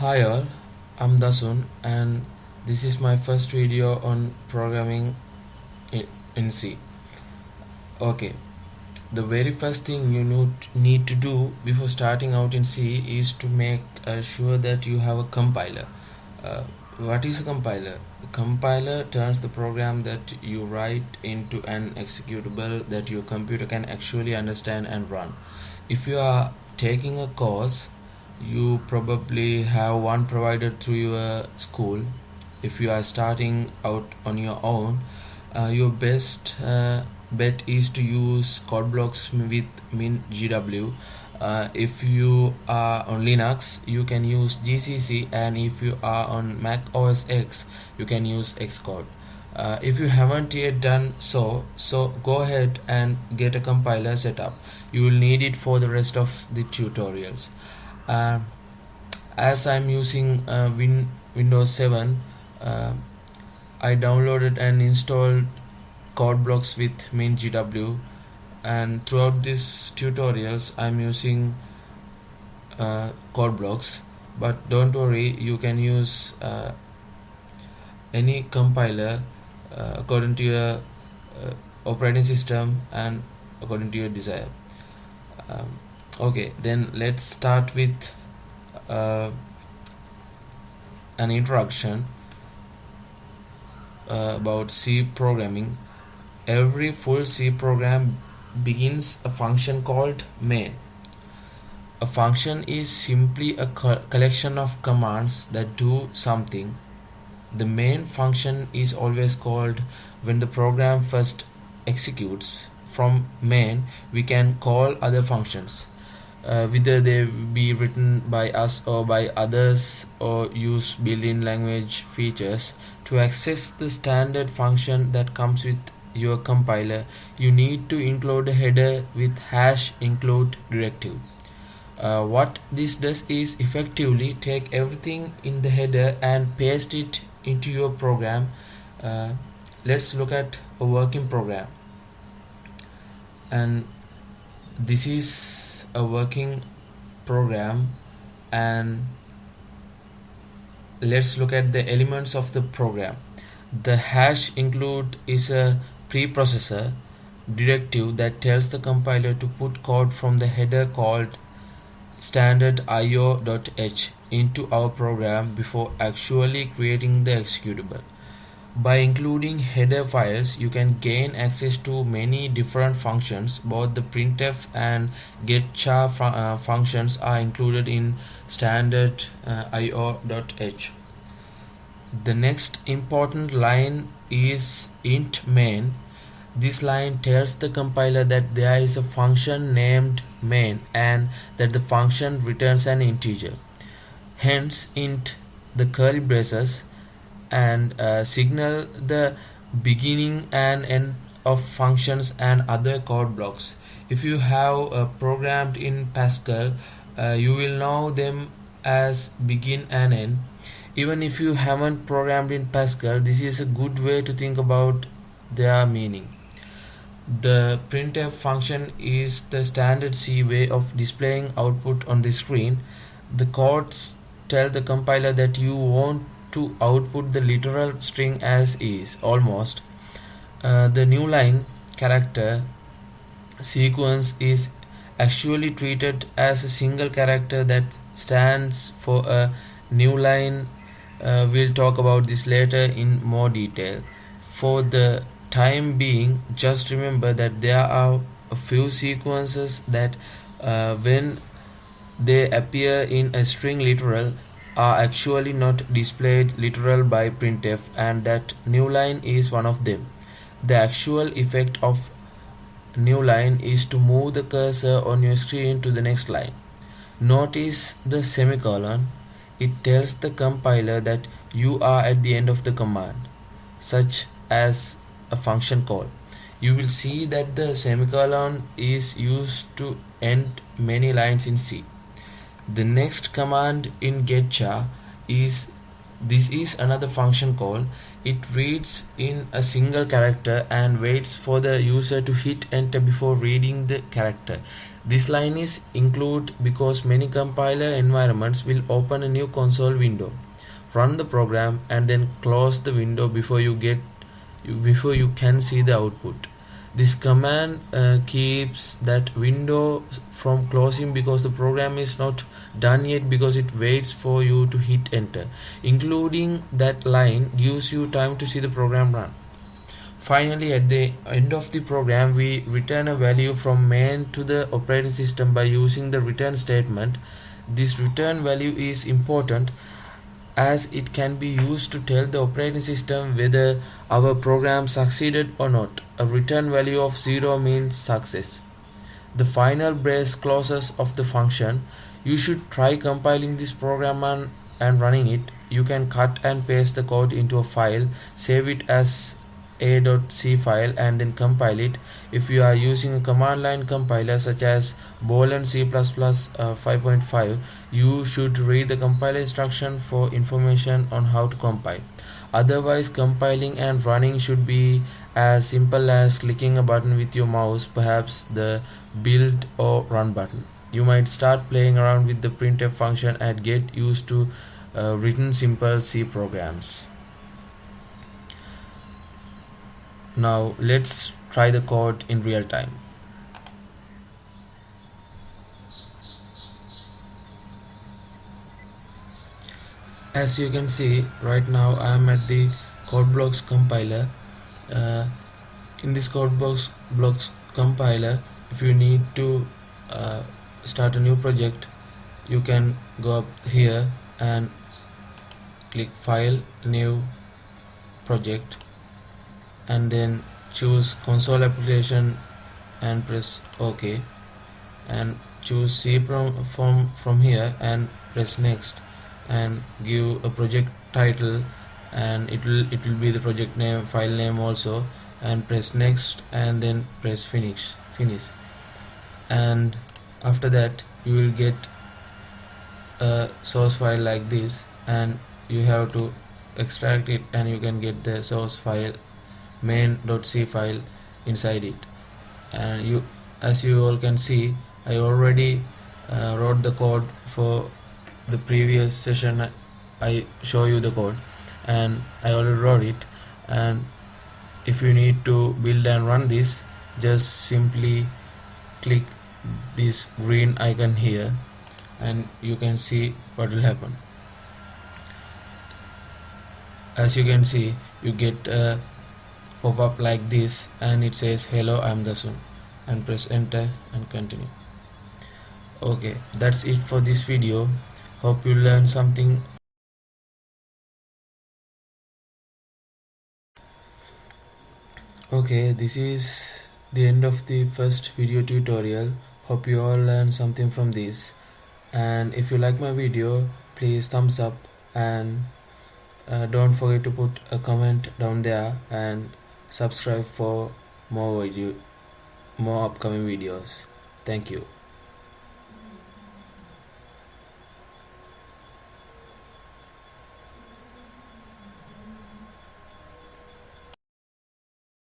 Hi all, I'm Dasun and this is my first video on programming in C. Okay, the very first thing you need to do before starting out in C is to make sure that you have a compiler. What is a compiler? A compiler turns the program that you write into an executable that your computer can actually understand and run. If you are taking a course, you probably have one provided through your school. If you are starting out on your own, your best bet is to use code blocks with MinGW. If you are on Linux, you can use GCC, and if you are on Mac OS X, you can use Xcode. If you haven't yet done so go ahead and get a compiler set up. You will need it for the rest of the tutorials. Uh, as I'm using Windows 7, I downloaded and installed code blocks with MinGW, and throughout these tutorials I'm using code blocks, but don't worry, you can use any compiler according to your operating system and according to your desire. Okay, then let's start with an introduction about C programming. Every full C program begins a function called main. A function is simply a collection of commands that do something. The main function is always called when the program first executes. From main, we can call other functions, whether they be written by us or by others, or use built-in language features. To access the standard function that comes with your compiler, you need to include a header with #include directive. What this does is effectively take everything in the header and paste it into your program. Let's look at a working program, and this is a working program, and let's look at the elements of the program. The #include is a preprocessor directive that tells the compiler to put code from the header called standard.io.h into our program before actually creating the executable. By including header files, you can gain access to many different functions. Both the printf and getchar functions are included in standard.io.h. The next important line is int main. This line tells the compiler that there is a function named main and that the function returns an integer. Hence, int the curly braces and signal the beginning and end of functions and other code blocks. If you have programmed in Pascal, you will know them as begin and end. Even if you haven't programmed in Pascal, this is a good way to think about their meaning. The printf function is the standard C way of displaying output on the screen. The codes tell the compiler that you want to output the literal string as is, almost. The new line character sequence is actually treated as a single character that stands for a new line. We'll talk about this later in more detail. For the time being, just remember that there are a few sequences that when they appear in a string literal are actually not displayed literal by printf, and that new line is one of them. The actual effect of new line is to move the cursor on your screen to the next line. Notice the semicolon. It tells the compiler that you are at the end of the command, such as a function call. You will see that the semicolon is used to end many lines in C. The next command in getchar is another function call. It reads in a single character and waits for the user to hit enter before reading the character. This line is included because many compiler environments will open a new console window, run the program, and then close the window before you can see the output. This command keeps that window from closing because the program is not done yet, because it waits for you to hit enter. Including that line gives you time to see the program run. Finally, at the end of the program, we return a value from main to the operating system by using the return statement. This return value is important as it can be used to tell the operating system whether our program succeeded or not. A return value of 0 means success. The final brace closes of the function. You should try compiling this program and running it. You can cut and paste the code into a file, save it as a.c file, and then compile it. If you are using a command line compiler such as Boolean C++ 5.5, you should read the compiler instruction for information on how to compile. Otherwise, compiling and running should be as simple as clicking a button with your mouse, perhaps the build or run button. You might start playing around with the printf function and get used to written simple C programs. Now let's try the code in real time. As you can see, right now I am at the CodeBlocks compiler. In this CodeBlocks compiler, if you need to start a new project, you can go up here and click File, New Project, and then choose console application and press OK, and choose C from here and press next, and give a project title, and it will be the project name, file name also, and press next, and then press finish. And after that you will get a source file like this, and you have to extract it, and you can get the source file main.c file inside it. And as you all can see, I already wrote the code for the previous session. I show you the code and I already wrote it. And if you need to build and run this, just simply click this green icon here and you can see what will happen. As you can see, you get a pop-up like this, and it says hello, I'm Dasun, and press enter and continue. Okay, that's it for this video. Hope you learned something. Okay, this is the end of the first video tutorial. Hope you all learned something from this, and if you like my video, please thumbs up, and don't forget to put a comment down there, and subscribe for more upcoming videos. Thank you.